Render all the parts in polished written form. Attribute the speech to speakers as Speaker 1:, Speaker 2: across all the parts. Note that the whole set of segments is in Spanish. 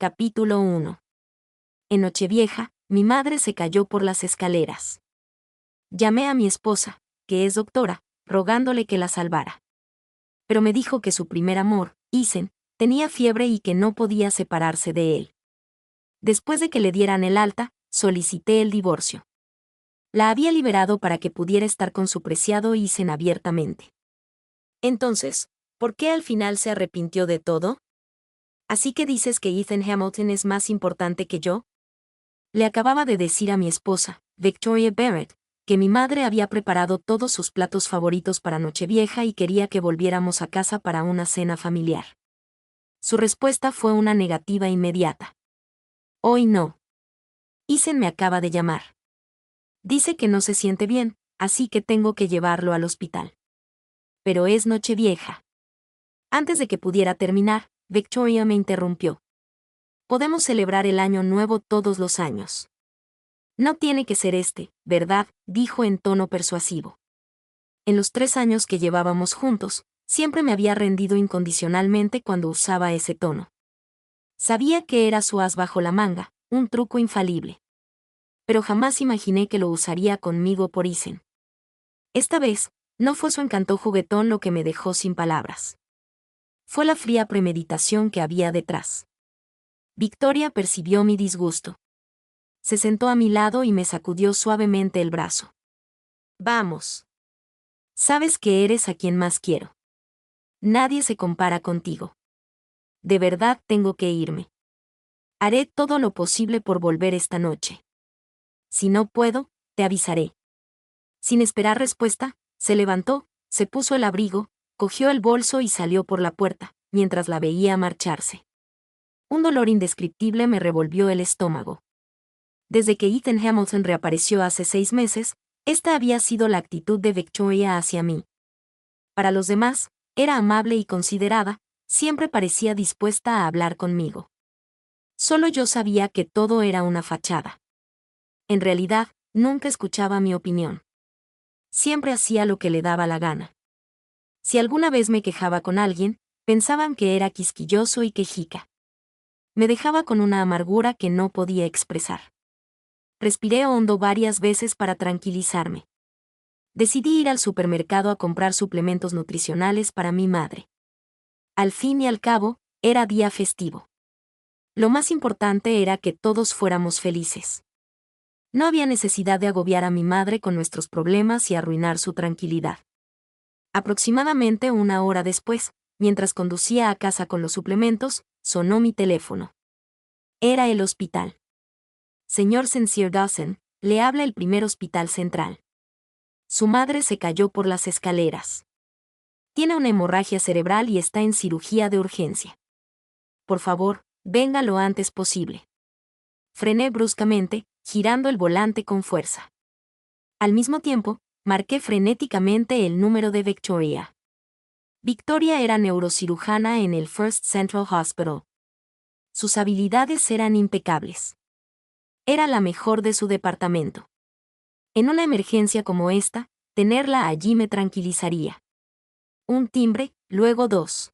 Speaker 1: Capítulo 1. En Nochevieja, mi madre se cayó por las escaleras. Llamé a mi esposa, que es doctora, rogándole que la salvara. Pero me dijo que su primer amor, Isen, tenía fiebre y que no podía separarse de él. Después de que le dieran el alta, solicité el divorcio. La había liberado para que pudiera estar con su preciado Isen abiertamente. Entonces, ¿por qué al final se arrepintió de todo? ¿Así que dices que Ethan Hamilton es más importante que yo? Le acababa de decir a mi esposa, Victoria Barrett, que mi madre había preparado todos sus platos favoritos para Nochevieja y quería que volviéramos a casa para una cena familiar. Su respuesta fue una negativa inmediata. Hoy no. Isen me acaba de llamar. Dice que no se siente bien, así que tengo que llevarlo al hospital. Pero es Nochevieja. Antes de que pudiera terminar, Victoria me interrumpió. Podemos celebrar el año nuevo todos los años. No tiene que ser este, ¿verdad?, dijo en tono persuasivo. En los 3 años que llevábamos juntos, siempre me había rendido incondicionalmente cuando usaba ese tono. Sabía que era su as bajo la manga, un truco infalible. Pero jamás imaginé que lo usaría conmigo por Isen. Esta vez, no fue su encanto juguetón lo que me dejó sin palabras. Fue la fría premeditación que había detrás. Victoria percibió mi disgusto. Se sentó a mi lado y me sacudió suavemente el brazo. Vamos. Sabes que eres a quien más quiero. Nadie se compara contigo. De verdad tengo que irme. Haré todo lo posible por volver esta noche. Si no puedo, te avisaré. Sin esperar respuesta, se levantó, se puso el abrigo, cogió el bolso y salió por la puerta, mientras la veía marcharse. Un dolor indescriptible me revolvió el estómago. Desde que Ethan Hamilton reapareció hace 6 meses, esta había sido la actitud de Victoria hacia mí. Para los demás, era amable y considerada, siempre parecía dispuesta a hablar conmigo. Solo yo sabía que todo era una fachada. En realidad, nunca escuchaba mi opinión. Siempre hacía lo que le daba la gana. Si alguna vez me quejaba con alguien, pensaban que era quisquilloso y quejica. Me dejaba con una amargura que no podía expresar. Respiré hondo varias veces para tranquilizarme. Decidí ir al supermercado a comprar suplementos nutricionales para mi madre. Al fin y al cabo, era día festivo. Lo más importante era que todos fuéramos felices. No había necesidad de agobiar a mi madre con nuestros problemas y arruinar su tranquilidad. Aproximadamente 1 hora después, mientras conducía a casa con los suplementos, sonó mi teléfono. Era el hospital. Señor Sincere Dawson, le habla el primer hospital central. Su madre se cayó por las escaleras. Tiene una hemorragia cerebral y está en cirugía de urgencia. Por favor, venga lo antes posible. Frené bruscamente, girando el volante con fuerza. Al mismo tiempo, marqué frenéticamente el número de Victoria. Victoria era neurocirujana en el First Central Hospital. Sus habilidades eran impecables. Era la mejor de su departamento. En una emergencia como esta, tenerla allí me tranquilizaría. Un timbre, luego 2.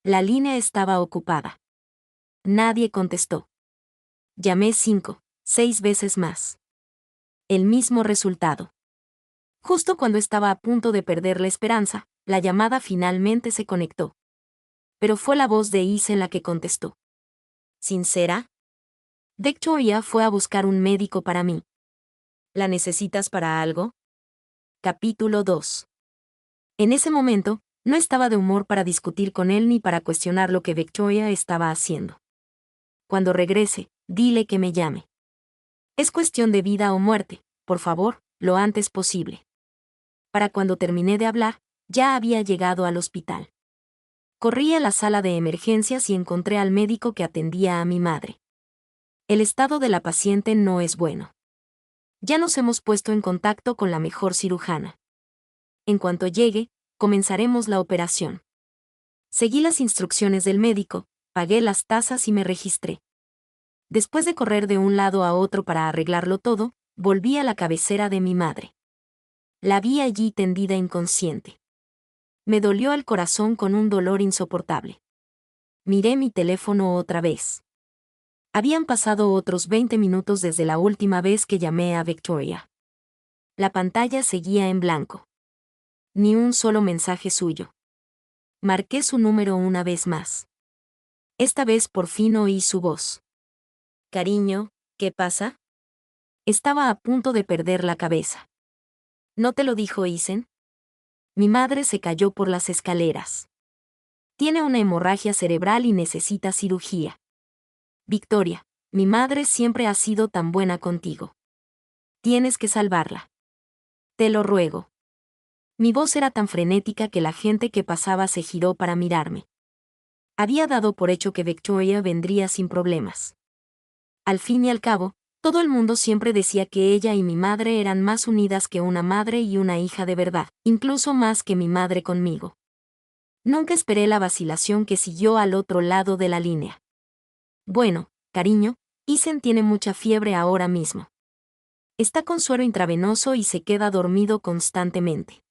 Speaker 1: La línea estaba ocupada. Nadie contestó. Llamé 5, 6 veces más. El mismo resultado. Justo cuando estaba a punto de perder la esperanza, la llamada finalmente se conectó. Pero fue la voz de Isen la que contestó. ¿Sincera? Victoria fue a buscar un médico para mí. ¿La necesitas para algo? Capítulo 2. En ese momento, no estaba de humor para discutir con él ni para cuestionar lo que Victoria estaba haciendo. Cuando regrese, dile que me llame. Es cuestión de vida o muerte, por favor, lo antes posible. Para cuando terminé de hablar, ya había llegado al hospital. Corrí a la sala de emergencias y encontré al médico que atendía a mi madre. El estado de la paciente no es bueno. Ya nos hemos puesto en contacto con la mejor cirujana. En cuanto llegue, comenzaremos la operación. Seguí las instrucciones del médico, pagué las tasas y me registré. Después de correr de un lado a otro para arreglarlo todo, volví a la cabecera de mi madre. La vi allí tendida inconsciente. Me dolió el corazón con un dolor insoportable. Miré mi teléfono otra vez. Habían pasado otros 20 minutos desde la última vez que llamé a Victoria. La pantalla seguía en blanco. Ni un solo mensaje suyo. Marqué su número una vez más. Esta vez por fin oí su voz. Cariño, ¿qué pasa? Estaba a punto de perder la cabeza. ¿No te lo dijo Isen? Mi madre se cayó por las escaleras. Tiene una hemorragia cerebral y necesita cirugía. Victoria, mi madre siempre ha sido tan buena contigo. Tienes que salvarla. Te lo ruego. Mi voz era tan frenética que la gente que pasaba se giró para mirarme. Había dado por hecho que Victoria vendría sin problemas. Al fin y al cabo, todo el mundo siempre decía que ella y mi madre eran más unidas que una madre y una hija de verdad, incluso más que mi madre conmigo. Nunca esperé la vacilación que siguió al otro lado de la línea. Bueno, cariño, Isen tiene mucha fiebre ahora mismo. Está con suero intravenoso y se queda dormido constantemente.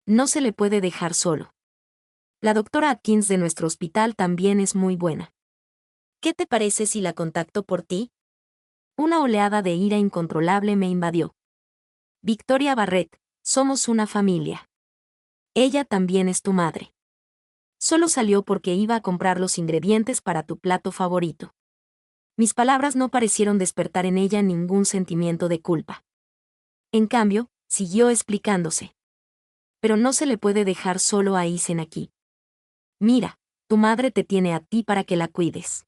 Speaker 1: No se le puede dejar solo. La doctora Atkins de nuestro hospital también es muy buena. ¿Qué te parece si la contacto por ti? Una oleada de ira incontrolable me invadió. Victoria Barrett, somos una familia. Ella también es tu madre. Solo salió porque iba a comprar los ingredientes para tu plato favorito. Mis palabras no parecieron despertar en ella ningún sentimiento de culpa. En cambio, siguió explicándose. Pero no se le puede dejar solo a Isen aquí. Mira, tu madre te tiene a ti para que la cuides.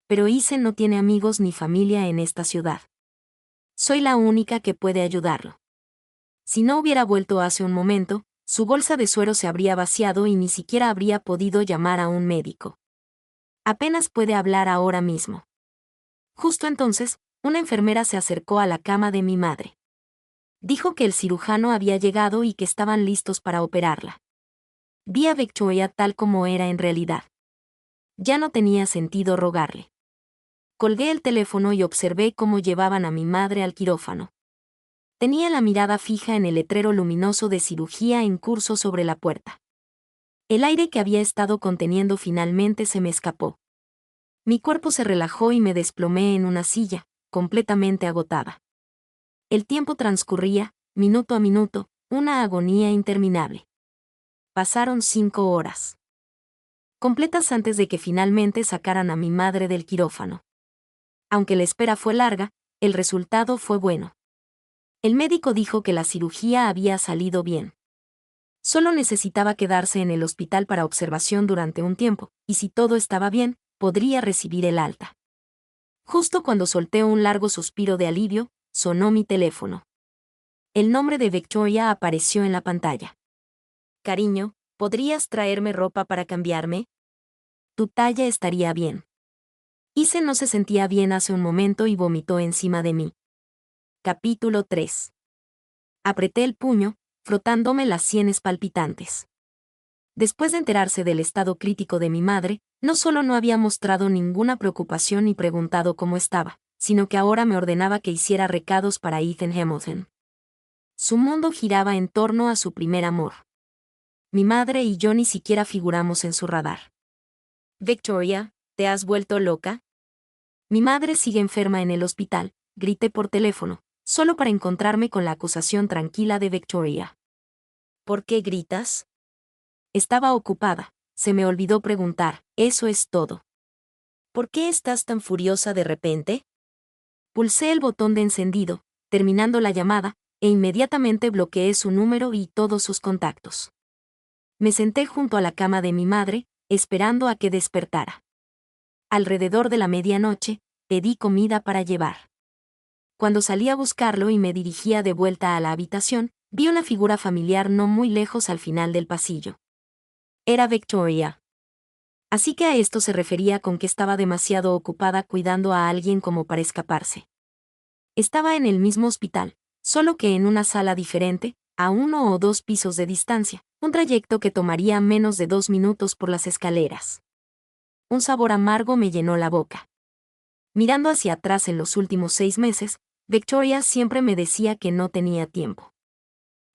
Speaker 1: Pero Isen no tiene amigos ni familia en esta ciudad. Soy la única que puede ayudarlo. Si no hubiera vuelto hace un momento, su bolsa de suero se habría vaciado y ni siquiera habría podido llamar a un médico. Apenas puede hablar ahora mismo. Justo entonces, una enfermera se acercó a la cama de mi madre. Dijo que el cirujano había llegado y que estaban listos para operarla. Vi a Victoria tal como era en realidad. Ya no tenía sentido rogarle. Colgué el teléfono y observé cómo llevaban a mi madre al quirófano. Tenía la mirada fija en el letrero luminoso de cirugía en curso sobre la puerta. El aire que había estado conteniendo finalmente se me escapó. Mi cuerpo se relajó y me desplomé en una silla, completamente agotada. El tiempo transcurría, minuto a minuto, una agonía interminable. Pasaron 5 horas. Completas antes de que finalmente sacaran a mi madre del quirófano. Aunque la espera fue larga, el resultado fue bueno. El médico dijo que la cirugía había salido bien. Solo necesitaba quedarse en el hospital para observación durante un tiempo, y si todo estaba bien, podría recibir el alta. Justo cuando solté un largo suspiro de alivio, sonó mi teléfono. El nombre de Victoria apareció en la pantalla. Cariño, ¿podrías traerme ropa para cambiarme? Tu talla estaría bien. Isen no se sentía bien hace un momento y vomitó encima de mí. Capítulo 3. Apreté el puño, frotándome las sienes palpitantes. Después de enterarse del estado crítico de mi madre, no solo no había mostrado ninguna preocupación ni preguntado cómo estaba, sino que ahora me ordenaba que hiciera recados para Ethan Hamilton. Su mundo giraba en torno a su primer amor. Mi madre y yo ni siquiera figuramos en su radar. Victoria, ¿te has vuelto loca? Mi madre sigue enferma en el hospital, grité por teléfono, solo para encontrarme con la acusación tranquila de Victoria. ¿Por qué gritas? Estaba ocupada, se me olvidó preguntar, eso es todo. ¿Por qué estás tan furiosa de repente? Pulsé el botón de encendido, terminando la llamada, e inmediatamente bloqueé su número y todos sus contactos. Me senté junto a la cama de mi madre, esperando a que despertara. Alrededor de la medianoche, pedí comida para llevar. Cuando salí a buscarlo y me dirigía de vuelta a la habitación, vi una figura familiar no muy lejos al final del pasillo. Era Victoria. Así que a esto se refería con que estaba demasiado ocupada cuidando a alguien como para escaparse. Estaba en el mismo hospital, solo que en una sala diferente, a 1 o 2 pisos de distancia, un trayecto que tomaría menos de 2 minutos por las escaleras. Un sabor amargo me llenó la boca. Mirando hacia atrás en los últimos 6 meses, Victoria siempre me decía que no tenía tiempo.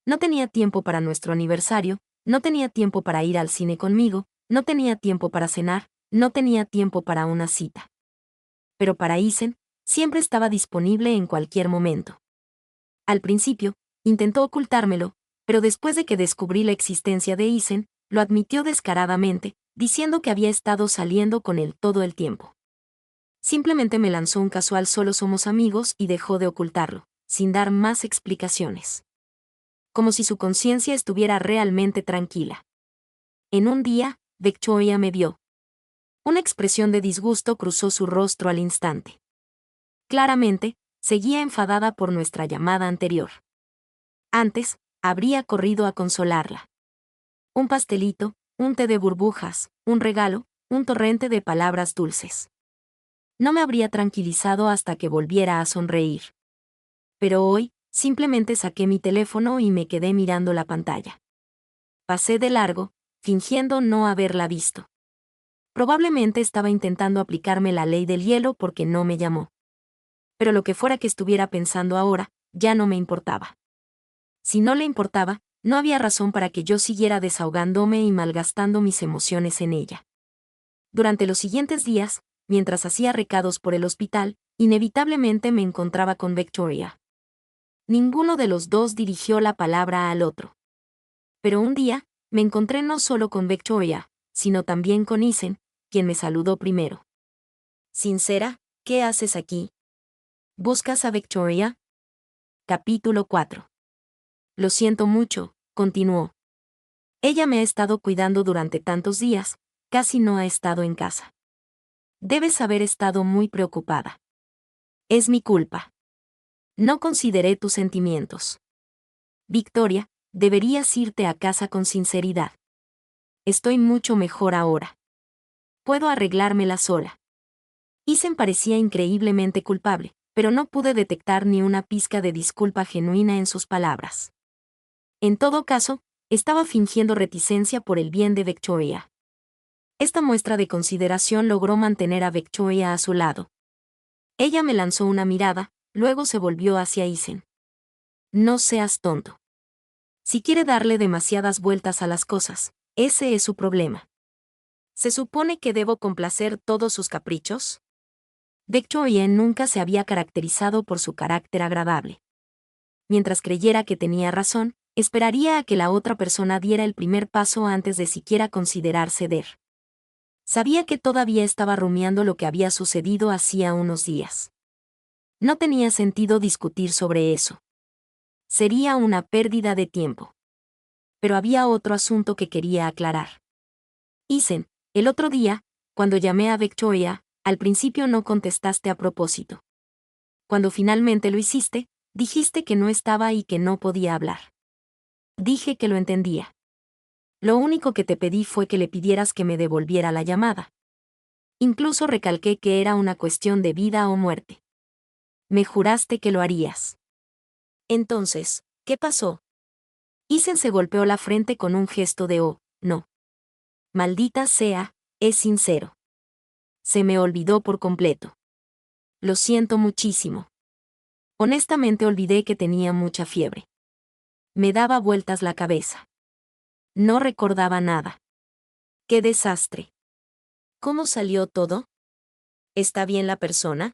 Speaker 1: No tenía tiempo para nuestro aniversario, no tenía tiempo para ir al cine conmigo, no tenía tiempo para cenar, no tenía tiempo para una cita. pero para Isen, siempre estaba disponible en cualquier momento. Al principio, intentó ocultármelo, pero después de que descubrí la existencia de Isen, lo admitió descaradamente, diciendo que había estado saliendo con él todo el tiempo. Simplemente me lanzó un casual "solo somos amigos" y dejó de ocultarlo, sin dar más explicaciones. Como si su conciencia estuviera realmente tranquila. En un día, Victoria me vio. Una expresión de disgusto cruzó su rostro al instante. Claramente, seguía enfadada por nuestra llamada anterior. Antes, habría corrido a consolarla. Un pastelito, un té de burbujas, un regalo, un torrente de palabras dulces. No me habría tranquilizado hasta que volviera a sonreír. Pero hoy, simplemente saqué mi teléfono y me quedé mirando la pantalla. Pasé de largo, fingiendo no haberla visto. Probablemente estaba intentando aplicarme la ley del hielo porque no me llamó. Pero lo que fuera que estuviera pensando ahora, ya no me importaba. Si no le importaba, no había razón para que yo siguiera desahogándome y malgastando mis emociones en ella. Durante los siguientes días, mientras hacía recados por el hospital, inevitablemente me encontraba con Victoria. Ninguno de los dos dirigió la palabra al otro. Pero un día, me encontré no solo con Victoria, sino también con Isen, quien me saludó primero. Sincera, ¿qué haces aquí? ¿Buscas a Victoria? Capítulo 4. Lo siento mucho, continuó. Ella me ha estado cuidando durante tantos días, casi no ha estado en casa. Debes haber estado muy preocupada. Es mi culpa. No consideré tus sentimientos. Victoria, deberías irte a casa con sinceridad. Estoy mucho mejor ahora. Puedo arreglármela sola. Isen parecía increíblemente culpable, pero no pude detectar ni una pizca de disculpa genuina en sus palabras. En todo caso, estaba fingiendo reticencia por el bien de Victoria. Esta muestra de consideración logró mantener a Victoria a su lado. Ella me lanzó una mirada, luego se volvió hacia Isen. No seas tonto. Si quiere darle demasiadas vueltas a las cosas, ese es su problema. ¿Se supone que debo complacer todos sus caprichos? Victoria nunca se había caracterizado por su carácter agradable. Mientras creyera que tenía razón, esperaría a que la otra persona diera el primer paso antes de siquiera considerar ceder. Sabía que todavía estaba rumiando lo que había sucedido hacía unos días. No tenía sentido discutir sobre eso. Sería una pérdida de tiempo. Pero había otro asunto que quería aclarar. Isen, el otro día, cuando llamé a Victoria, al principio no contestaste a propósito. Cuando finalmente lo hiciste, dijiste que no estaba y que no podía hablar. Dije que lo entendía. Lo único que te pedí fue que le pidieras que me devolviera la llamada. Incluso recalqué que era una cuestión de vida o muerte. Me juraste que lo harías. Entonces, ¿qué pasó? Isen se golpeó la frente con un gesto de "oh, no. Maldita sea, es sincero. Se me olvidó por completo. Lo siento muchísimo. Honestamente olvidé que tenía mucha fiebre. Me daba vueltas la cabeza. No recordaba nada. ¡Qué desastre! ¿Cómo salió todo? ¿Está bien la persona?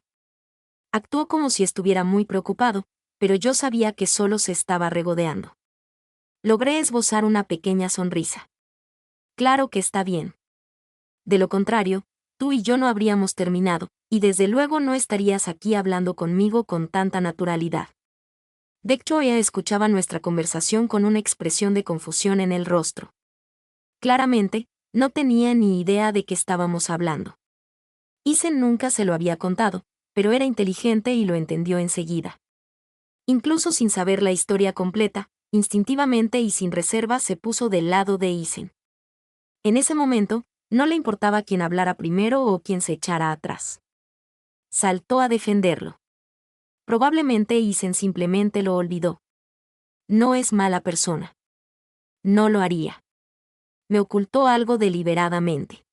Speaker 1: Actuó como si estuviera muy preocupado, pero yo sabía que solo se estaba regodeando. Logré esbozar una pequeña sonrisa. Claro que está bien. De lo contrario, tú y yo no habríamos terminado, y desde luego no estarías aquí hablando conmigo con tanta naturalidad. Victoria escuchaba nuestra conversación con una expresión de confusión en el rostro. Claramente, no tenía ni idea de qué estábamos hablando. Isen nunca se lo había contado, pero era inteligente y lo entendió enseguida. Incluso sin saber la historia completa, instintivamente y sin reserva se puso del lado de Isen. En ese momento, no le importaba quién hablara primero o quién se echara atrás. Saltó a defenderlo. Probablemente Isen simplemente lo olvidó. No es mala persona. No lo haría. Me ocultó algo deliberadamente.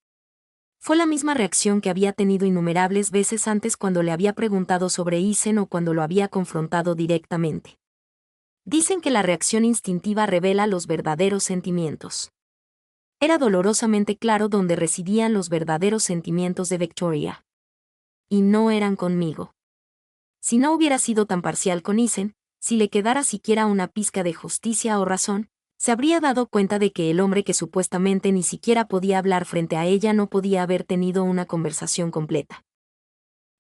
Speaker 1: Fue la misma reacción que había tenido innumerables veces antes cuando le había preguntado sobre Isen o cuando lo había confrontado directamente. Dicen que la reacción instintiva revela los verdaderos sentimientos. Era dolorosamente claro dónde residían los verdaderos sentimientos de Victoria. y no eran conmigo. Si no hubiera sido tan parcial con Isen, si le quedara siquiera una pizca de justicia o razón, se habría dado cuenta de que el hombre que supuestamente ni siquiera podía hablar frente a ella no podía haber tenido una conversación completa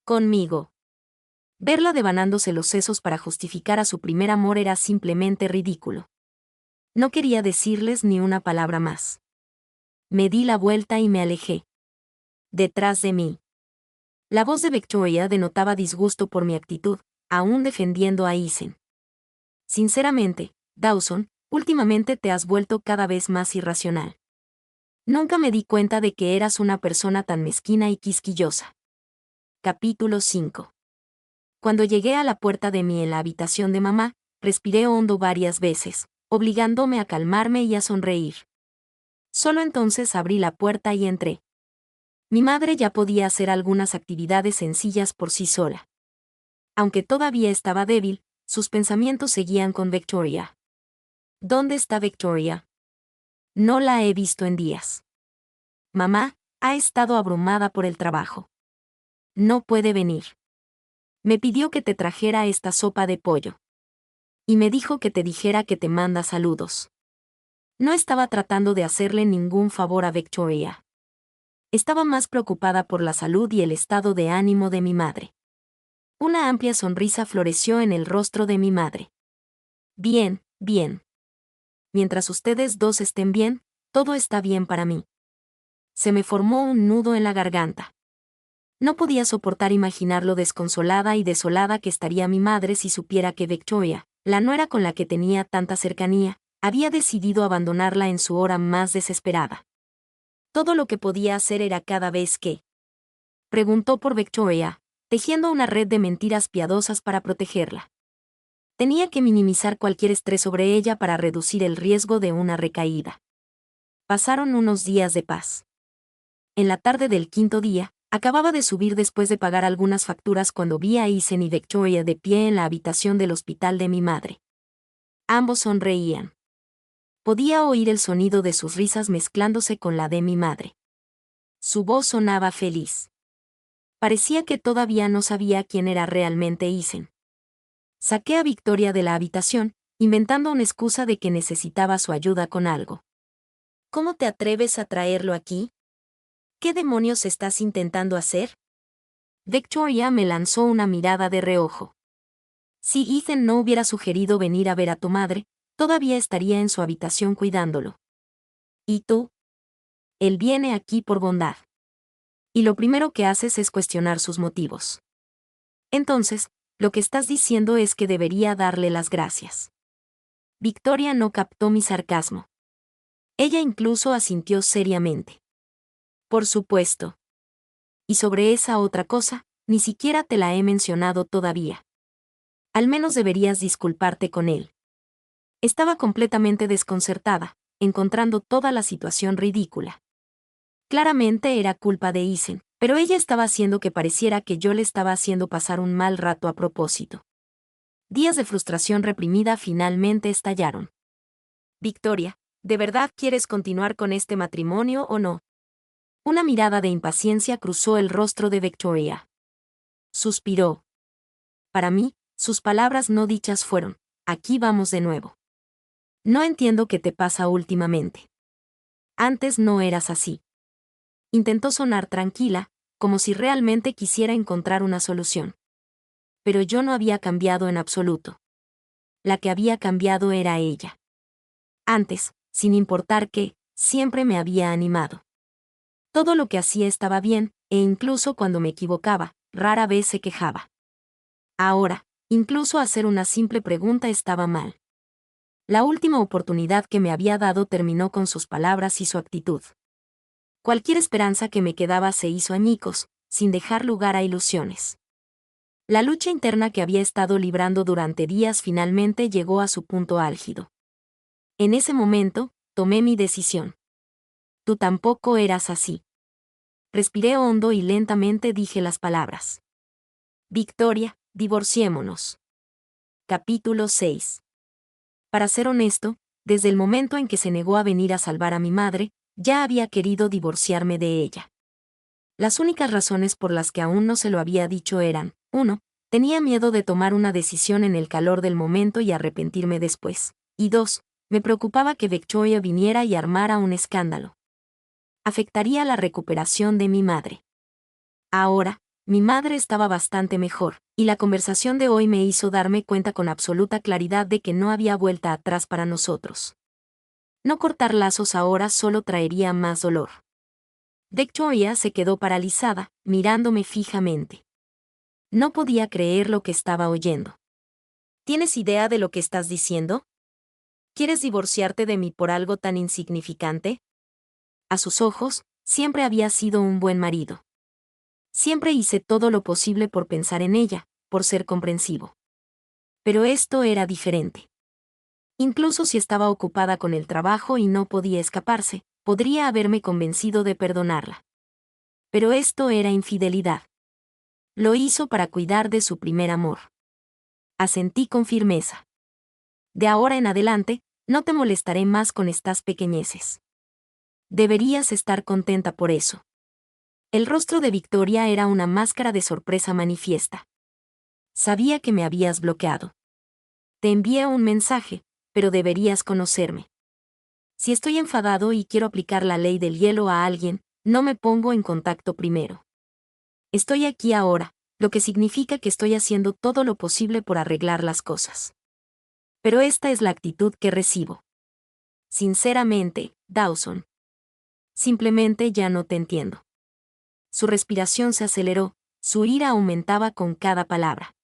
Speaker 1: conmigo. Verla devanándose los sesos para justificar a su primer amor era simplemente ridículo. No quería decirles ni una palabra más. Me di la vuelta y me alejé. Detrás de mí. La voz de Victoria denotaba disgusto por mi actitud, aún defendiendo a Isen. Sinceramente, Dawson, últimamente te has vuelto cada vez más irracional. Nunca me di cuenta de que eras una persona tan mezquina y quisquillosa. Capítulo 5. Cuando llegué a la puerta de en la habitación de mamá, respiré hondo varias veces, obligándome a calmarme y a sonreír. Solo entonces abrí la puerta y entré. Mi madre ya podía hacer algunas actividades sencillas por sí sola. Aunque todavía estaba débil, sus pensamientos seguían con Victoria. ¿Dónde está Victoria? No la he visto en días. Mamá ha estado abrumada por el trabajo. No puede venir. Me pidió que te trajera esta sopa de pollo. Y me dijo que te dijera que te manda saludos. No estaba tratando de hacerle ningún favor a Victoria. Estaba más preocupada por la salud y el estado de ánimo de mi madre. Una amplia sonrisa floreció en el rostro de mi madre. Bien, bien. Mientras ustedes dos estén bien, todo está bien para mí. Se me formó un nudo en la garganta. No podía soportar imaginar lo desconsolada y desolada que estaría mi madre si supiera que Victoria, la nuera con la que tenía tanta cercanía, había decidido abandonarla en su hora más desesperada. Todo lo que podía hacer era cada vez que preguntó por Victoria, tejiendo una red de mentiras piadosas para protegerla. Tenía que minimizar cualquier estrés sobre ella para reducir el riesgo de una recaída. Pasaron unos días de paz. En la tarde del quinto día, acababa de subir después de pagar algunas facturas cuando vi a Isen y Victoria de pie en la habitación del hospital de mi madre. Ambos sonreían. Podía oír el sonido de sus risas mezclándose con la de mi madre. Su voz sonaba feliz. Parecía que todavía no sabía quién era realmente Isen. Saqué a Victoria de la habitación, inventando una excusa de que necesitaba su ayuda con algo. ¿Cómo te atreves a traerlo aquí? ¿Qué demonios estás intentando hacer? Victoria me lanzó una mirada de reojo. Si Ethan no hubiera sugerido venir a ver a tu madre, todavía estaría en su habitación cuidándolo. ¿Y tú? Él viene aquí por bondad. Y lo primero que haces es cuestionar sus motivos. Entonces, lo que estás diciendo es que debería darle las gracias. Victoria no captó mi sarcasmo. Ella incluso asintió seriamente. Por supuesto. Y sobre esa otra cosa, ni siquiera te la he mencionado todavía. Al menos deberías disculparte con él. Estaba completamente desconcertada, encontrando toda la situación ridícula. Claramente era culpa de Isen, pero ella estaba haciendo que pareciera que yo le estaba haciendo pasar un mal rato a propósito. Días de frustración reprimida finalmente estallaron. Victoria, ¿de verdad quieres continuar con este matrimonio o no? Una mirada de impaciencia cruzó el rostro de Victoria. Suspiró. Para mí, sus palabras no dichas fueron, aquí vamos de nuevo. No entiendo qué te pasa últimamente. Antes no eras así. Intentó sonar tranquila, como si realmente quisiera encontrar una solución. Pero yo no había cambiado en absoluto. La que había cambiado era ella. Antes, sin importar qué, siempre me había animado. Todo lo que hacía estaba bien, e incluso cuando me equivocaba, rara vez se quejaba. Ahora, incluso hacer una simple pregunta estaba mal. La última oportunidad que me había dado terminó con sus palabras y su actitud. Cualquier esperanza que me quedaba se hizo añicos, sin dejar lugar a ilusiones. La lucha interna que había estado librando durante días finalmente llegó a su punto álgido. En ese momento, tomé mi decisión. Tú tampoco eras así. Respiré hondo y lentamente dije las palabras. Victoria, divorciémonos. Capítulo 6. Para ser honesto, desde el momento en que se negó a venir a salvar a mi madre, ya había querido divorciarme de ella. Las únicas razones por las que aún no se lo había dicho eran: 1. Tenía miedo de tomar una decisión en el calor del momento y arrepentirme después. Y 2. Me preocupaba que Victoria viniera y armara un escándalo. Afectaría la recuperación de mi madre. Ahora, mi madre estaba bastante mejor, y la conversación de hoy me hizo darme cuenta con absoluta claridad de que no había vuelta atrás para nosotros. No cortar lazos ahora solo traería más dolor. Victoria se quedó paralizada, mirándome fijamente. No podía creer lo que estaba oyendo. ¿Tienes idea de lo que estás diciendo? ¿Quieres divorciarte de mí por algo tan insignificante? A sus ojos, siempre había sido un buen marido. Siempre hice todo lo posible por pensar en ella, por ser comprensivo. Pero esto era diferente. Incluso si estaba ocupada con el trabajo y no podía escaparse, podría haberme convencido de perdonarla. Pero esto era infidelidad. Lo hizo para cuidar de su primer amor. Asentí con firmeza. De ahora en adelante, no te molestaré más con estas pequeñeces. Deberías estar contenta por eso. El rostro de Victoria era una máscara de sorpresa manifiesta. Sabía que me habías bloqueado. Te envié un mensaje, pero deberías conocerme. Si estoy enfadado y quiero aplicar la ley del hielo a alguien, no me pongo en contacto primero. Estoy aquí ahora, lo que significa que estoy haciendo todo lo posible por arreglar las cosas. Pero esta es la actitud que recibo. Sinceramente, Dawson. Simplemente ya no te entiendo. Su respiración se aceleró, su ira aumentaba con cada palabra.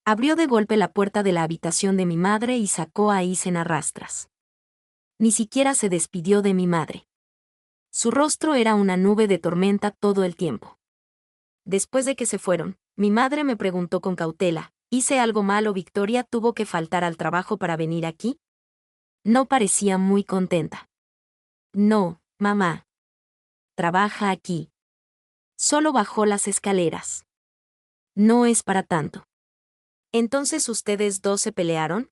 Speaker 1: Abrió de golpe la puerta de la habitación de mi madre y sacó a Isen a rastras. Ni siquiera se despidió de mi madre. Su rostro era una nube de tormenta todo el tiempo. Después de que se fueron, mi madre me preguntó con cautela: ¿hice algo malo? ¿Victoria tuvo que faltar al trabajo para venir aquí? No parecía muy contenta. No, mamá. Trabaja aquí. Solo bajó las escaleras. No es para tanto. ¿Entonces ustedes dos se pelearon?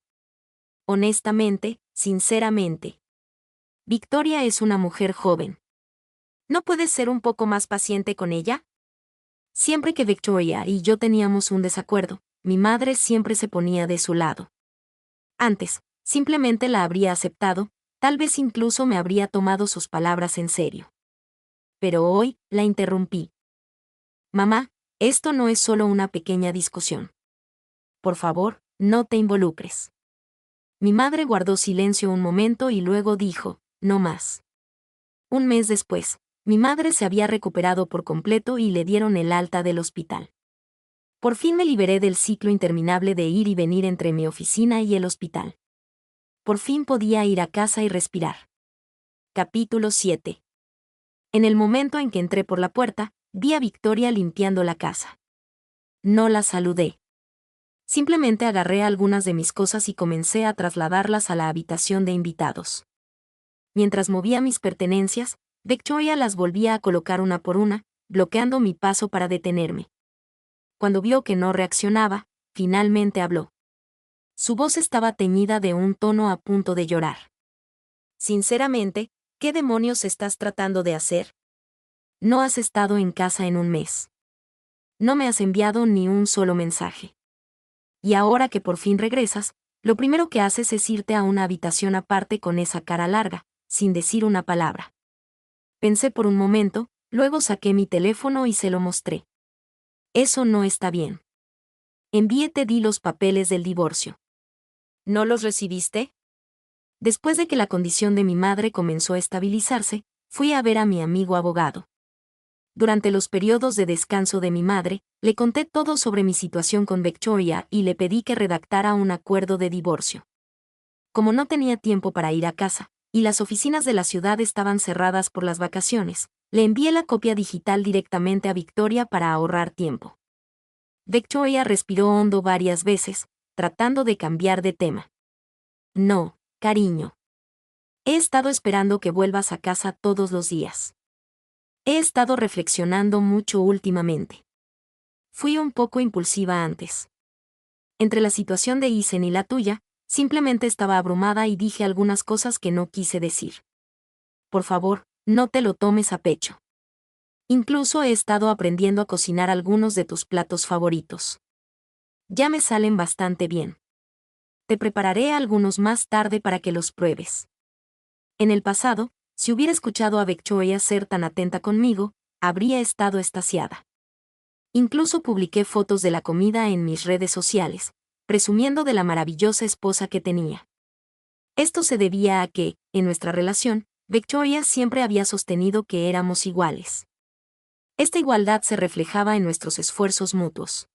Speaker 1: Honestamente, sinceramente. Victoria es una mujer joven. ¿No puedes ser un poco más paciente con ella? Siempre que Victoria y yo teníamos un desacuerdo, mi madre siempre se ponía de su lado. Antes, simplemente la habría aceptado, tal vez incluso me habría tomado sus palabras en serio. Pero hoy, la interrumpí. Mamá, esto no es solo una pequeña discusión. Por favor, no te involucres. Mi madre guardó silencio un momento y luego dijo: no más. Un mes después, mi madre se había recuperado por completo y le dieron el alta del hospital. Por fin me liberé del ciclo interminable de ir y venir entre mi oficina y el hospital. Por fin podía ir a casa y respirar. Capítulo 7. En el momento en que entré por la puerta, vi a Victoria limpiando la casa. No la saludé. Simplemente agarré algunas de mis cosas y comencé a trasladarlas a la habitación de invitados. Mientras movía mis pertenencias, Victoria las volvía a colocar una por una, bloqueando mi paso para detenerme. Cuando vio que no reaccionaba, finalmente habló. Su voz estaba teñida de un tono a punto de llorar. Sinceramente, ¿qué demonios estás tratando de hacer? No has estado en casa en un mes. No me has enviado ni un solo mensaje. Y ahora que por fin regresas, lo primero que haces es irte a una habitación aparte con esa cara larga, sin decir una palabra. Pensé por un momento, luego saqué mi teléfono y se lo mostré. Eso no está bien. Te di los papeles del divorcio. ¿No los recibiste? Después de que la condición de mi madre comenzó a estabilizarse, fui a ver a mi amigo abogado. Durante los periodos de descanso de mi madre, le conté todo sobre mi situación con Victoria y le pedí que redactara un acuerdo de divorcio. Como no tenía tiempo para ir a casa, y las oficinas de la ciudad estaban cerradas por las vacaciones, le envié la copia digital directamente a Victoria para ahorrar tiempo. Victoria respiró hondo varias veces, tratando de cambiar de tema. No, cariño. He estado esperando que vuelvas a casa todos los días. He estado reflexionando mucho últimamente. Fui un poco impulsiva antes. Entre la situación de Isen y la tuya, simplemente estaba abrumada y dije algunas cosas que no quise decir. Por favor, no te lo tomes a pecho. Incluso he estado aprendiendo a cocinar algunos de tus platos favoritos. Ya me salen bastante bien. Te prepararé algunos más tarde para que los pruebes. En el pasado, si hubiera escuchado a Victoria ser tan atenta conmigo, habría estado extasiada. Incluso publiqué fotos de la comida en mis redes sociales, presumiendo de la maravillosa esposa que tenía. Esto se debía a que, en nuestra relación, Victoria siempre había sostenido que éramos iguales. Esta igualdad se reflejaba en nuestros esfuerzos mutuos.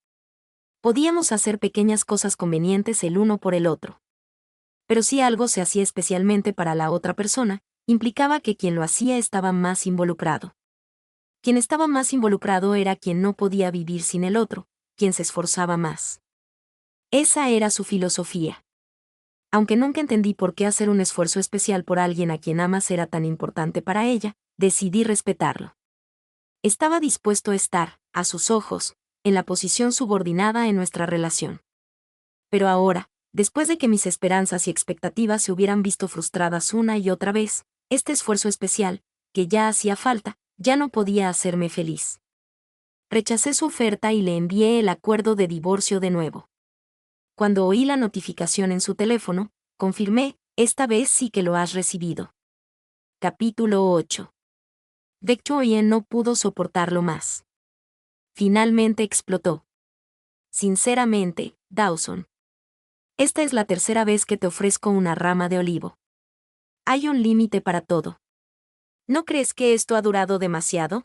Speaker 1: Podíamos hacer pequeñas cosas convenientes el uno por el otro. Pero si algo se hacía especialmente para la otra persona, implicaba que quien lo hacía estaba más involucrado. Quien estaba más involucrado era quien no podía vivir sin el otro, quien se esforzaba más. Esa era su filosofía. Aunque nunca entendí por qué hacer un esfuerzo especial por alguien a quien amas era tan importante para ella, decidí respetarlo. Estaba dispuesto a estar, a sus ojos, en la posición subordinada en nuestra relación. Pero ahora, después de que mis esperanzas y expectativas se hubieran visto frustradas una y otra vez, este esfuerzo especial, que ya hacía falta, ya no podía hacerme feliz. Rechacé su oferta y le envié el acuerdo de divorcio de nuevo. Cuando oí la notificación en su teléfono, confirmé, esta vez sí que lo has recibido. Capítulo 8. Victoria no pudo soportarlo más. Finalmente explotó. Sinceramente, Dawson. Esta es la tercera vez que te ofrezco una rama de olivo. Hay un límite para todo. ¿No crees que esto ha durado demasiado?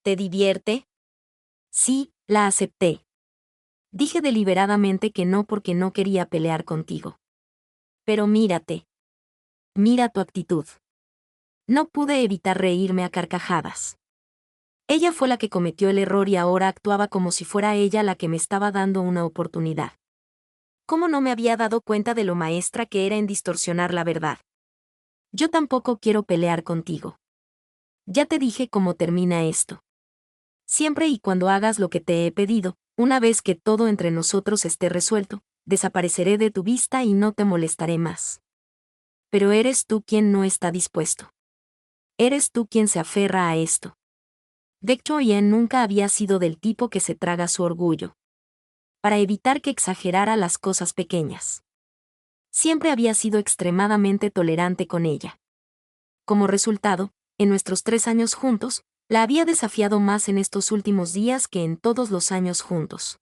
Speaker 1: ¿Te divierte? Sí, la acepté. Dije deliberadamente que no porque no quería pelear contigo. Pero mírate. Mira tu actitud. No pude evitar reírme a carcajadas. Ella fue la que cometió el error y ahora actuaba como si fuera ella la que me estaba dando una oportunidad. ¿Cómo no me había dado cuenta de lo maestra que era en distorsionar la verdad? Yo tampoco quiero pelear contigo. Ya te dije cómo termina esto. Siempre y cuando hagas lo que te he pedido, una vez que todo entre nosotros esté resuelto, desapareceré de tu vista y no te molestaré más. Pero eres tú quien no está dispuesto. Eres tú quien se aferra a esto. Victoria nunca había sido del tipo que se traga su orgullo. Para evitar que exagerara las cosas pequeñas. Siempre había sido extremadamente tolerante con ella. Como resultado, en nuestros 3 años juntos, la había desafiado más en estos últimos días que en todos los años juntos.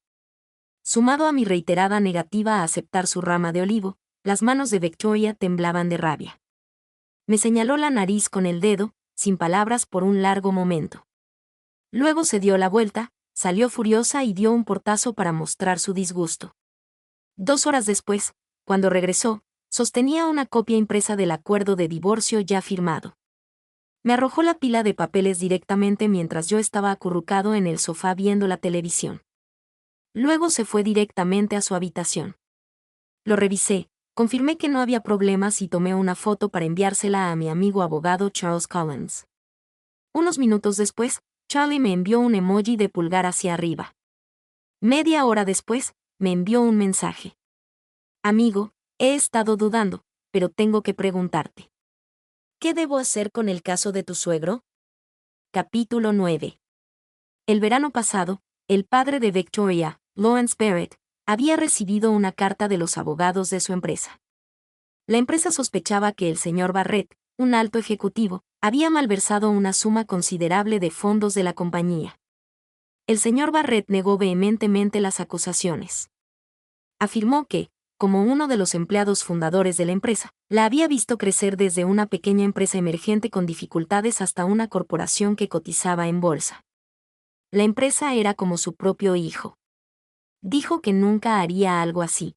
Speaker 1: Sumado a mi reiterada negativa a aceptar su rama de olivo, las manos de Victoria temblaban de rabia. Me señaló la nariz con el dedo, sin palabras por un largo momento. Luego se dio la vuelta, salió furiosa y dio un portazo para mostrar su disgusto. 2 horas después, cuando regresó, sostenía una copia impresa del acuerdo de divorcio ya firmado. Me arrojó la pila de papeles directamente mientras yo estaba acurrucado en el sofá viendo la televisión. Luego se fue directamente a su habitación. Lo revisé, confirmé que no había problemas y tomé una foto para enviársela a mi amigo abogado Charles Collins. Unos minutos después, Charlie me envió un emoji de pulgar hacia arriba. Media hora después, me envió un mensaje. Amigo, he estado dudando, pero tengo que preguntarte. ¿Qué debo hacer con el caso de tu suegro? Capítulo 9. El verano pasado, el padre de Victoria, Lawrence Barrett, había recibido una carta de los abogados de su empresa. La empresa sospechaba que el señor Barrett, un alto ejecutivo, había malversado una suma considerable de fondos de la compañía. El señor Barrett negó vehementemente las acusaciones. Afirmó que, como uno de los empleados fundadores de la empresa, la había visto crecer desde una pequeña empresa emergente con dificultades hasta una corporación que cotizaba en bolsa. La empresa era como su propio hijo. Dijo que nunca haría algo así.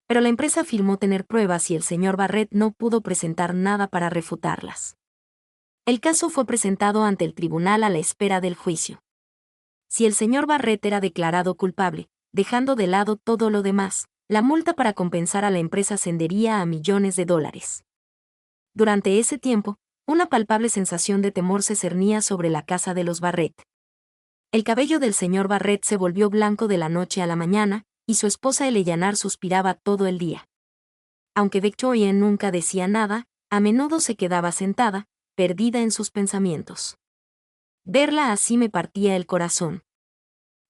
Speaker 1: Pero la empresa afirmó tener pruebas y el señor Barrett no pudo presentar nada para refutarlas. El caso fue presentado ante el tribunal a la espera del juicio. Si el señor Barrett era declarado culpable, dejando de lado todo lo demás, la multa para compensar a la empresa ascendería a millones de dólares. Durante ese tiempo, una palpable sensación de temor se cernía sobre la casa de los Barrett. El cabello del señor Barrett se volvió blanco de la noche a la mañana, y su esposa Eleanor suspiraba todo el día. Aunque Victoria nunca decía nada, a menudo se quedaba sentada, perdida en sus pensamientos. Verla así me partía el corazón.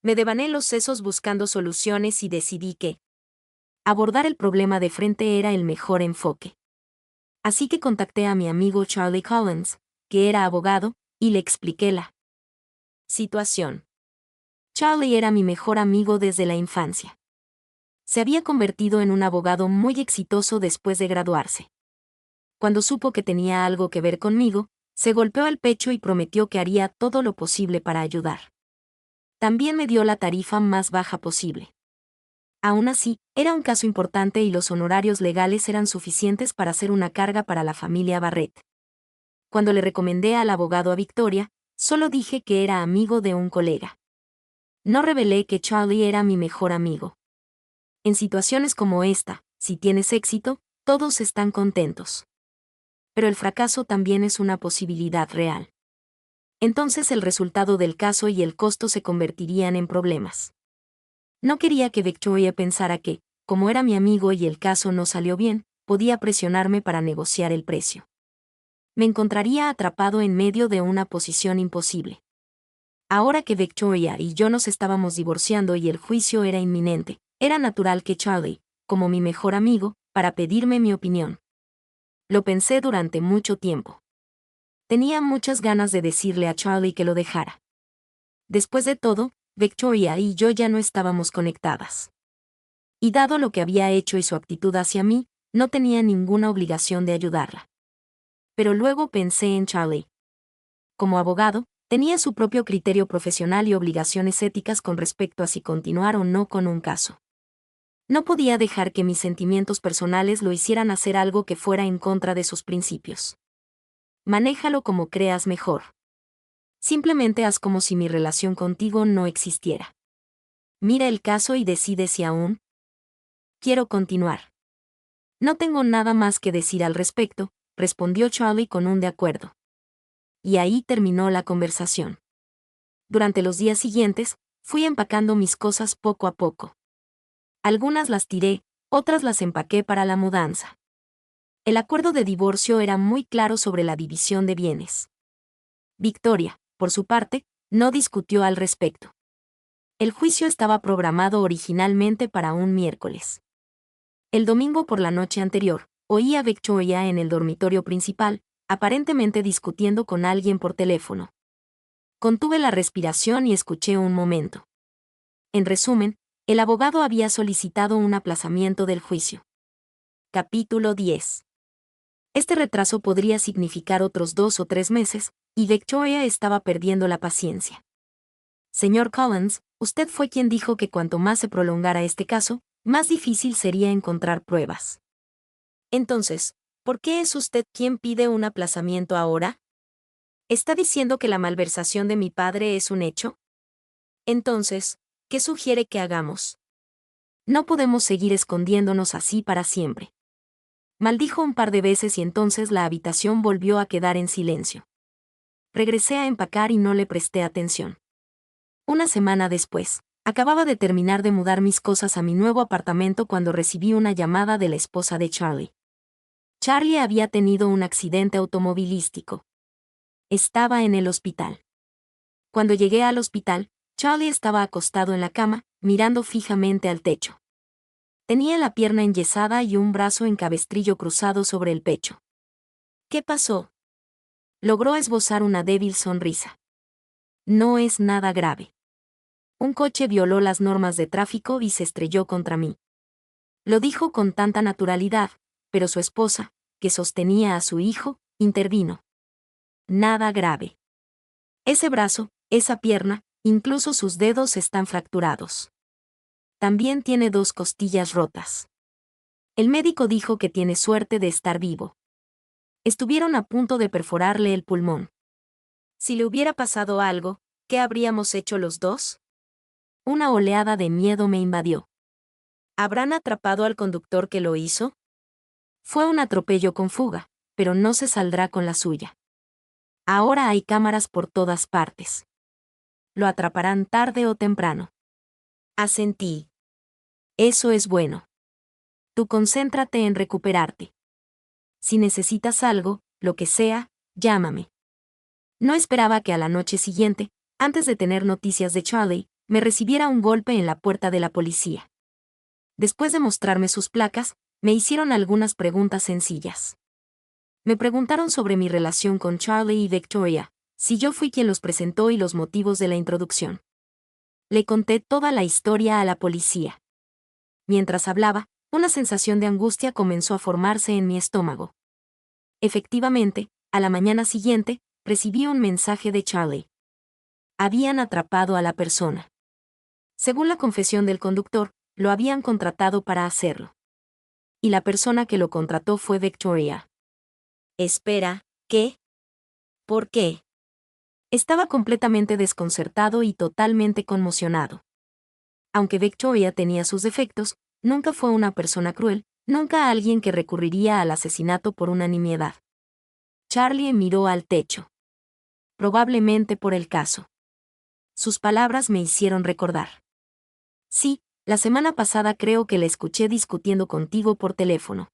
Speaker 1: Me devané los sesos buscando soluciones y decidí que abordar el problema de frente era el mejor enfoque. Así que contacté a mi amigo Charlie Collins, que era abogado, y le expliqué la situación. Charlie era mi mejor amigo desde la infancia. Se había convertido en un abogado muy exitoso después de graduarse. Cuando supo que tenía algo que ver conmigo, se golpeó el pecho y prometió que haría todo lo posible para ayudar. También me dio la tarifa más baja posible. Aún así, era un caso importante y los honorarios legales eran suficientes para ser una carga para la familia Barrett. Cuando le recomendé al abogado a Victoria, solo dije que era amigo de un colega. No revelé que Charlie era mi mejor amigo. En situaciones como esta, si tienes éxito, todos están contentos. Pero el fracaso también es una posibilidad real. Entonces el resultado del caso y el costo se convertirían en problemas. No quería que Victoria pensara que, como era mi amigo y el caso no salió bien, podía presionarme para negociar el precio. Me encontraría atrapado en medio de una posición imposible. Ahora que Victoria y yo nos estábamos divorciando y el juicio era inminente, era natural que Charlie, como mi mejor amigo, para pedirme mi opinión. Lo pensé durante mucho tiempo. Tenía muchas ganas de decirle a Charlie que lo dejara. Después de todo, Victoria y yo ya no estábamos conectadas. Y dado lo que había hecho y su actitud hacia mí, no tenía ninguna obligación de ayudarla. Pero luego pensé en Charlie. Como abogado, tenía su propio criterio profesional y obligaciones éticas con respecto a si continuar o no con un caso. No podía dejar que mis sentimientos personales lo hicieran hacer algo que fuera en contra de sus principios. Manéjalo como creas mejor. Simplemente haz como si mi relación contigo no existiera. Mira el caso y decide si aún quiero continuar. No tengo nada más que decir al respecto, respondió Charlie con un de acuerdo. Y ahí terminó la conversación. Durante los días siguientes, fui empacando mis cosas poco a poco. Algunas las tiré, otras las empaqué para la mudanza. El acuerdo de divorcio era muy claro sobre la división de bienes. Victoria, por su parte, no discutió al respecto. El juicio estaba programado originalmente para un miércoles. El domingo por la noche anterior, oí a Victoria en el dormitorio principal, aparentemente discutiendo con alguien por teléfono. Contuve la respiración y escuché un momento. En resumen, el abogado había solicitado un aplazamiento del juicio. Capítulo 10. Este retraso podría significar otros 2 o 3 meses, y Victoria estaba perdiendo la paciencia. Señor Collins, usted fue quien dijo que cuanto más se prolongara este caso, más difícil sería encontrar pruebas. Entonces, ¿por qué es usted quien pide un aplazamiento ahora? ¿Está diciendo que la malversación de mi padre es un hecho? Entonces, ¿qué sugiere que hagamos? No podemos seguir escondiéndonos así para siempre. Maldijo un par de veces y entonces la habitación volvió a quedar en silencio. Regresé a empacar y no le presté atención. Una semana después, acababa de terminar de mudar mis cosas a mi nuevo apartamento cuando recibí una llamada de la esposa de Charlie. Charlie había tenido un accidente automovilístico. Estaba en el hospital. Cuando llegué al hospital, Charlie estaba acostado en la cama, mirando fijamente al techo. Tenía la pierna enyesada y un brazo en cabestrillo cruzado sobre el pecho. ¿Qué pasó? Logró esbozar una débil sonrisa. No es nada grave. Un coche violó las normas de tráfico y se estrelló contra mí. Lo dijo con tanta naturalidad, pero su esposa, que sostenía a su hijo, intervino. Nada grave. Ese brazo, esa pierna, incluso sus dedos están fracturados. También tiene 2 costillas rotas. El médico dijo que tiene suerte de estar vivo. Estuvieron a punto de perforarle el pulmón. Si le hubiera pasado algo, ¿qué habríamos hecho los dos? Una oleada de miedo me invadió. ¿Habrán atrapado al conductor que lo hizo? Fue un atropello con fuga, pero no se saldrá con la suya. Ahora hay cámaras por todas partes. Lo atraparán tarde o temprano. Asentí. Eso es bueno. Tú concéntrate en recuperarte. Si necesitas algo, lo que sea, llámame. No esperaba que a la noche siguiente, antes de tener noticias de Charlie, me recibiera un golpe en la puerta de la policía. Después de mostrarme sus placas, me hicieron algunas preguntas sencillas. Me preguntaron sobre mi relación con Charlie y Victoria, si yo fui quien los presentó y los motivos de la introducción. Le conté toda la historia a la policía. Mientras hablaba, una sensación de angustia comenzó a formarse en mi estómago. Efectivamente, a la mañana siguiente, recibí un mensaje de Charlie. Habían atrapado a la persona. Según la confesión del conductor, lo habían contratado para hacerlo. Y la persona que lo contrató fue Victoria. Espera, ¿qué? ¿Por qué? Estaba completamente desconcertado y totalmente conmocionado. Aunque Victoria tenía sus defectos, nunca fue una persona cruel, nunca alguien que recurriría al asesinato por una nimiedad. Charlie miró al techo. Probablemente por el caso. Sus palabras me hicieron recordar. Sí, la semana pasada creo que la escuché discutiendo contigo por teléfono.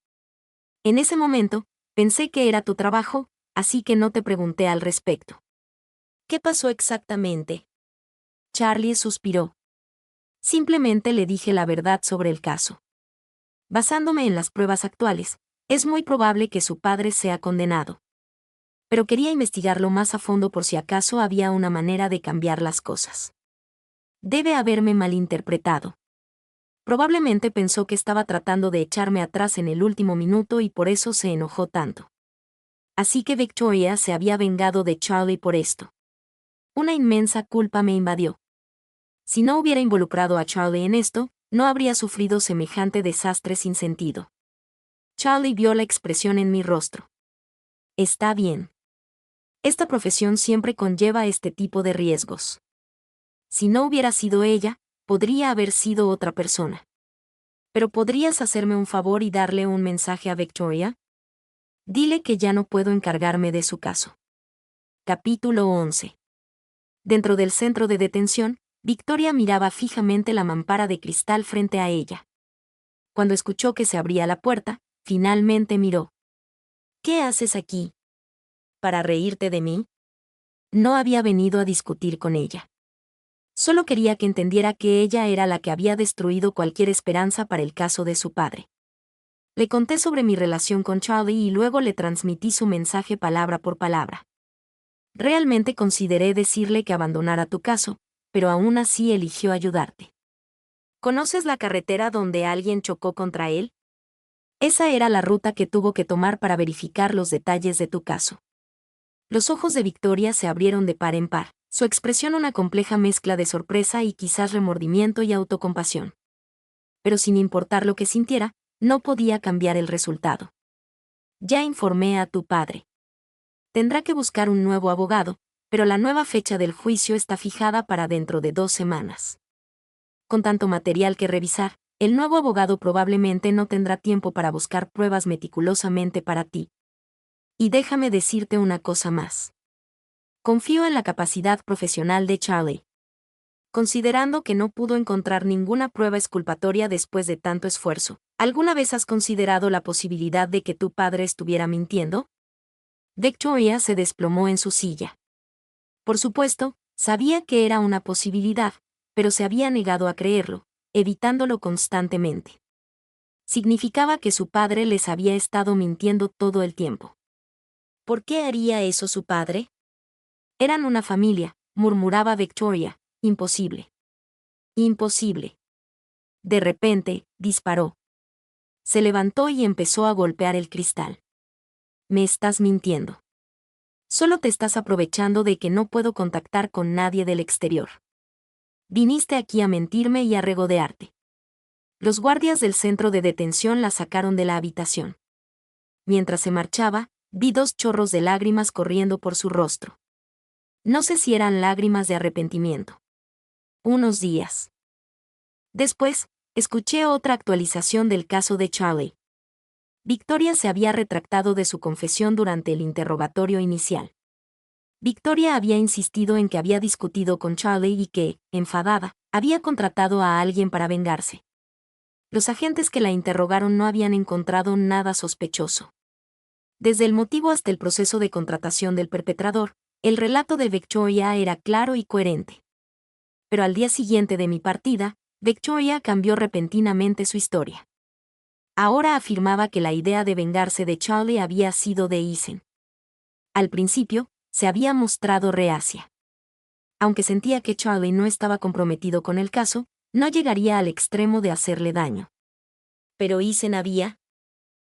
Speaker 1: En ese momento, pensé que era tu trabajo, así que no te pregunté al respecto. ¿Qué pasó exactamente? Charlie suspiró. Simplemente le dije la verdad sobre el caso. Basándome en las pruebas actuales, es muy probable que su padre sea condenado. Pero quería investigarlo más a fondo por si acaso había una manera de cambiar las cosas. Debe haberme malinterpretado. Probablemente pensó que estaba tratando de echarme atrás en el último minuto y por eso se enojó tanto. Así que Victoria se había vengado de Charlie por esto. Una inmensa culpa me invadió. Si no hubiera involucrado a Charlie en esto, no habría sufrido semejante desastre sin sentido. Charlie vio la expresión en mi rostro. Está bien. Esta profesión siempre conlleva este tipo de riesgos. Si no hubiera sido ella, podría haber sido otra persona. ¿Pero podrías hacerme un favor y darle un mensaje a Victoria? Dile que ya no puedo encargarme de su caso. Capítulo 11. Dentro del centro de detención, Victoria miraba fijamente la mampara de cristal frente a ella. Cuando escuchó que se abría la puerta, finalmente miró. ¿Qué haces aquí? ¿Para reírte de mí? No había venido a discutir con ella. Solo quería que entendiera que ella era la que había destruido cualquier esperanza para el caso de su padre. Le conté sobre mi relación con Charlie y luego le transmití su mensaje palabra por palabra. Realmente consideré decirle que abandonara tu caso, pero aún así eligió ayudarte. ¿Conoces la carretera donde alguien chocó contra él? Esa era la ruta que tuvo que tomar para verificar los detalles de tu caso. Los ojos de Victoria se abrieron de par en par, su expresión una compleja mezcla de sorpresa y quizás remordimiento y autocompasión. Pero sin importar lo que sintiera, no podía cambiar el resultado. Ya informé a tu padre. Tendrá que buscar un nuevo abogado, pero la nueva fecha del juicio está fijada para dentro de 2 semanas. Con tanto material que revisar, el nuevo abogado probablemente no tendrá tiempo para buscar pruebas meticulosamente para ti. Y déjame decirte una cosa más. Confío en la capacidad profesional de Charlie. Considerando que no pudo encontrar ninguna prueba exculpatoria después de tanto esfuerzo, ¿alguna vez has considerado la posibilidad de que tu padre estuviera mintiendo? Victoria se desplomó en su silla. Por supuesto, sabía que era una posibilidad, pero se había negado a creerlo, evitándolo constantemente. Significaba que su padre les había estado mintiendo todo el tiempo. ¿Por qué haría eso su padre? Eran una familia, murmuraba Victoria. Imposible. Imposible. De repente, disparó. Se levantó y empezó a golpear el cristal. Me estás mintiendo. Solo te estás aprovechando de que no puedo contactar con nadie del exterior. Viniste aquí a mentirme y a regodearte. Los guardias del centro de detención la sacaron de la habitación. Mientras se marchaba, vi 2 chorros de lágrimas corriendo por su rostro. No sé si eran lágrimas de arrepentimiento. Unos días después, escuché otra actualización del caso de Charlie. Victoria se había retractado de su confesión durante el interrogatorio inicial. Victoria había insistido en que había discutido con Charlie y que, enfadada, había contratado a alguien para vengarse. Los agentes que la interrogaron no habían encontrado nada sospechoso. Desde el motivo hasta el proceso de contratación del perpetrador, El relato de Victoria era claro y coherente. Pero al día siguiente de mi partida, Victoria cambió repentinamente su historia. Ahora afirmaba que la idea de vengarse de Charlie había sido de Eason. Al principio, se había mostrado reacia. Aunque sentía que Charlie no estaba comprometido con el caso, no llegaría al extremo de hacerle daño. Pero Eason había.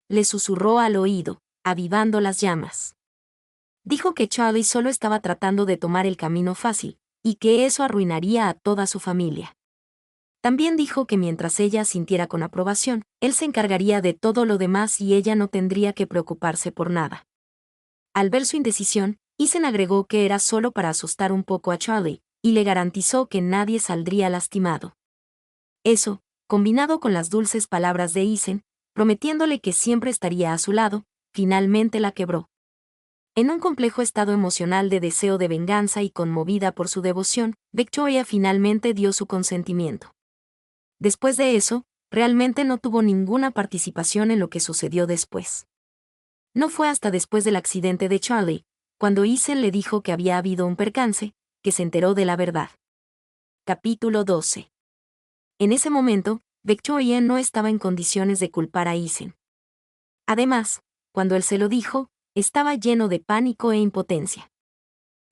Speaker 1: Le susurró al oído, avivando las llamas. Dijo que Charlie solo estaba tratando de tomar el camino fácil, y que eso arruinaría a toda su familia. También dijo que mientras ella sintiera con aprobación, él se encargaría de todo lo demás y ella no tendría que preocuparse por nada. Al ver su indecisión, Eason agregó que era solo para asustar un poco a Charlie, y le garantizó que nadie saldría lastimado. Eso, combinado con las dulces palabras de Eason, prometiéndole que siempre estaría a su lado, finalmente la quebró. En un complejo estado emocional de deseo de venganza y conmovida por su devoción, Victoria finalmente dio su consentimiento. Después de eso, realmente no tuvo ninguna participación en lo que sucedió después. No fue hasta después del accidente de Charlie, cuando Eason le dijo que había habido un percance, que se enteró de la verdad. Capítulo 12. En ese momento, Victoria no estaba en condiciones de culpar a Eason. Además, cuando él se lo dijo, estaba lleno de pánico e impotencia.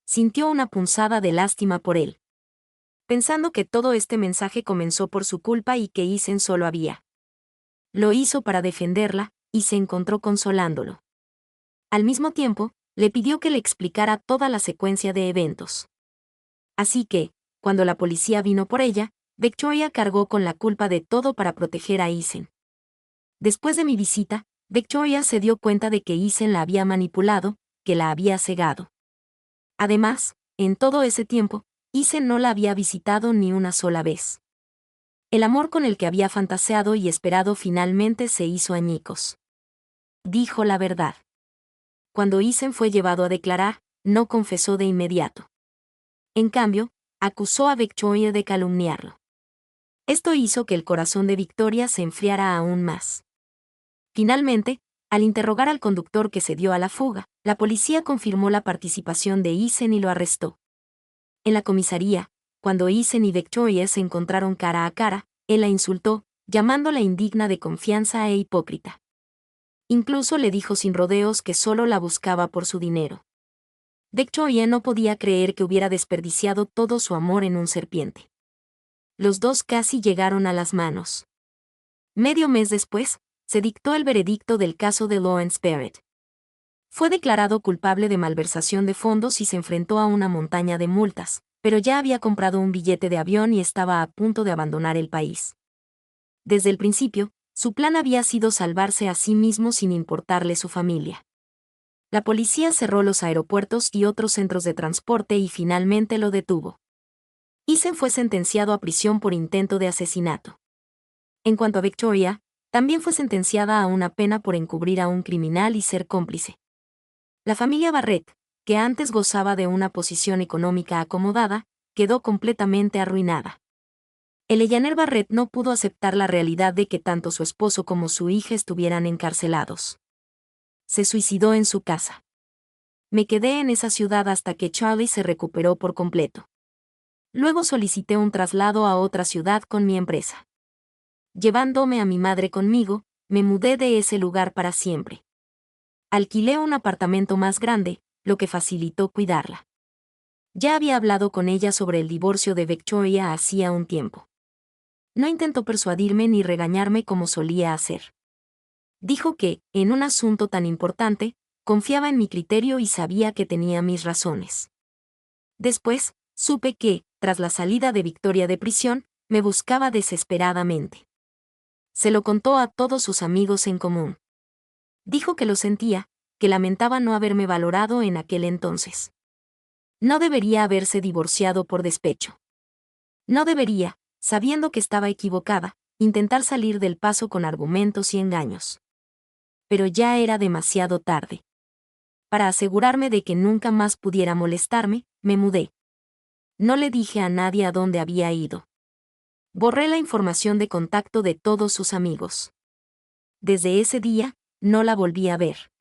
Speaker 1: Sintió una punzada de lástima por él. Pensando que todo este mensaje comenzó por su culpa y que Eason solo había. Lo hizo para defenderla, y se encontró consolándolo. Al mismo tiempo, le pidió que le explicara toda la secuencia de eventos. Así que, cuando la policía vino por ella, Victoria cargó con la culpa de todo para proteger a Eason. Después de mi visita, Victoria se dio cuenta de que Eason la había manipulado, que la había cegado. Además, en todo ese tiempo, Eason no la había visitado ni una sola vez. El amor con el que había fantaseado y esperado finalmente se hizo añicos. Dijo la verdad. Cuando Eason fue llevado a declarar, no confesó de inmediato. En cambio, acusó a Victoria de calumniarlo. Esto hizo que el corazón de Victoria se enfriara aún más. Finalmente, al interrogar al conductor que se dio a la fuga, la policía confirmó la participación de Eason y lo arrestó. En la comisaría, cuando Eason y Victoria se encontraron cara a cara, él la insultó, llamándola indigna de confianza e hipócrita. Incluso le dijo sin rodeos que solo la buscaba por su dinero. Victoria no podía creer que hubiera desperdiciado todo su amor en un serpiente. Los dos casi llegaron a las manos. Medio mes después, se dictó el veredicto del caso de Lawrence Barrett. Fue declarado culpable de malversación de fondos y se enfrentó a una montaña de multas, pero ya había comprado un billete de avión y estaba a punto de abandonar el país. Desde el principio, su plan había sido salvarse a sí mismo sin importarle su familia. La policía cerró los aeropuertos y otros centros de transporte y finalmente lo detuvo. Eason fue sentenciado a prisión por intento de asesinato. En cuanto a Victoria, también fue sentenciada a una pena por encubrir a un criminal y ser cómplice. La familia Barrett, que antes gozaba de una posición económica acomodada, quedó completamente arruinada. El Eleanor Barrett no pudo aceptar la realidad de que tanto su esposo como su hija estuvieran encarcelados. Se suicidó en su casa. Me quedé en esa ciudad hasta que Charlie se recuperó por completo. Luego solicité un traslado a otra ciudad con mi empresa. Llevándome a mi madre conmigo, me mudé de ese lugar para siempre. Alquilé un apartamento más grande, lo que facilitó cuidarla. Ya había hablado con ella sobre el divorcio de Victoria hacía un tiempo. No intentó persuadirme ni regañarme como solía hacer. Dijo que, en un asunto tan importante, confiaba en mi criterio y sabía que tenía mis razones. Después, supe que, tras la salida de Victoria de prisión, me buscaba desesperadamente. Se lo contó a todos sus amigos en común. Dijo que lo sentía, que lamentaba no haberme valorado en aquel entonces. No debería haberse divorciado por despecho. No debería, sabiendo que estaba equivocada, intentar salir del paso con argumentos y engaños. Pero ya era demasiado tarde. Para asegurarme de que nunca más pudiera molestarme, me mudé. No le dije a nadie a dónde había ido. Borré la información de contacto de todos sus amigos. Desde ese día, no la volví a ver.